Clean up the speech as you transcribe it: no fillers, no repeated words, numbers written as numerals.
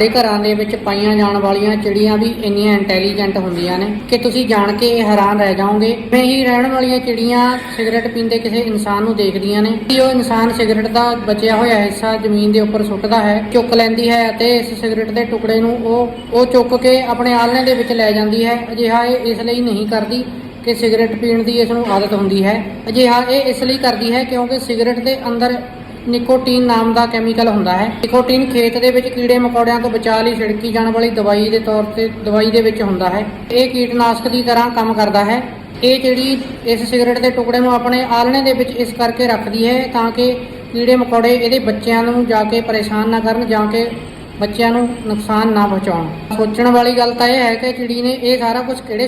ਤੇ ਘਰਾਂ ਦੇ ਵਿੱਚ ਪਾਈਆਂ ਜਾਣ ਵਾਲੀਆਂ ਚਿੜੀਆਂ ਵੀ ਇੰਨੀਆਂ ਇੰਟੈਲੀਜੈਂਟ ਹੁੰਦੀਆਂ ਨੇ ਕਿ ਤੁਸੀਂ ਜਾਣ ਕੇ ਹੈਰਾਨ ਰਹਿ ਜਾਓਗੇ। ਮੈਂ ਹੀ ਰਹਿਣ ਵਾਲੀਆਂ ਚਿੜੀਆਂ ਸਿਗਰਟ ਪੀਂਦੇ ਕਿਸੇ ਇਨਸਾਨ ਨੂੰ ਦੇਖਦੀਆਂ ਨੇ ਕਿ ਉਹ ਇਨਸਾਨ ਸਿਗਰਟ ਦਾ ਬਚਿਆ ਹੋਇਆ ਹਿੱਸਾ ਜ਼ਮੀਨ ਦੇ ਉੱਪਰ ਸੁੱਟਦਾ ਹੈ, ਚੁੱਕ ਲੈਂਦੀ ਹੈ ਅਤੇ ਇਸ ਸਿਗਰਟ ਦੇ ਟੁਕੜੇ ਨੂੰ ਉਹ ਚੁੱਕ ਕੇ ਆਪਣੇ ਆਲਣੇ ਦੇ ਵਿੱਚ ਲੈ ਜਾਂਦੀ ਹੈ। ਅਜਿਹਾ ਇਹ ਇਸ ਲਈ ਨਹੀਂ ਕਰਦੀ ਕਿ ਸਿਗਰਟ ਪੀਣ ਦੀ ਇਸ ਨੂੰ ਆਦਤ ਹੁੰਦੀ ਹੈ। ਅਜਿਹਾ ਇਹ ਇਸ ਲਈ ਕਰਦੀ ਹੈ ਕਿਉਂਕਿ ਸਿਗਰਟ ਦੇ ਅੰਦਰ ਨਿਕੋਟੀਨ ਨਾਮ ਦਾ ਕੈਮੀਕਲ ਹੁੰਦਾ ਹੈ। ਨਿਕੋਟੀਨ ਖੇਤ ਦੇ ਵਿੱਚ ਕੀੜੇ ਮਕੌੜਿਆਂ ਤੋਂ ਬਚਾਅ ਲਈ ਛਿੜਕੀ ਜਾਣ ਵਾਲੀ ਦਵਾਈ ਦੇ ਤੌਰ ਤੇ ਦਵਾਈ ਦੇ ਵਿੱਚ ਹੁੰਦਾ ਹੈ। ਇਹ ਕੀਟਨਾਸ਼ਕ ਦੀ ਤਰ੍ਹਾਂ ਕੰਮ ਕਰਦਾ ਹੈ। ਇਹ ਜਿਹੜੀ ਇਸ ਸਿਗਰਟ ਦੇ ਟੁਕੜੇ ਨੂੰ ਆਪਣੇ ਆਲਣੇ ਦੇ ਵਿੱਚ ਇਸ ਕਰਕੇ ਰੱਖਦੀ ਹੈ ਤਾਂ ਕਿ ਕੀੜੇ ਮਕੌੜੇ ਇਹਦੇ ਬੱਚਿਆਂ ਨੂੰ ਜਾ ਕੇ ਪਰੇਸ਼ਾਨ ਨਾ ਕਰਨ ਜਾਂ ਕਿ ਬੱਚਿਆਂ ਨੂੰ ਨੁਕਸਾਨ ਨਾ ਪਹੁੰਚਾਉਣ। ਸੋਚਣ ਵਾਲੀ ਗੱਲ ਤਾਂ ਇਹ ਹੈ ਕਿ ਚਿੜੀ ਨੇ ਇਹ ਸਾਰਾ ਕੁਝ ਕਿਹੜੇ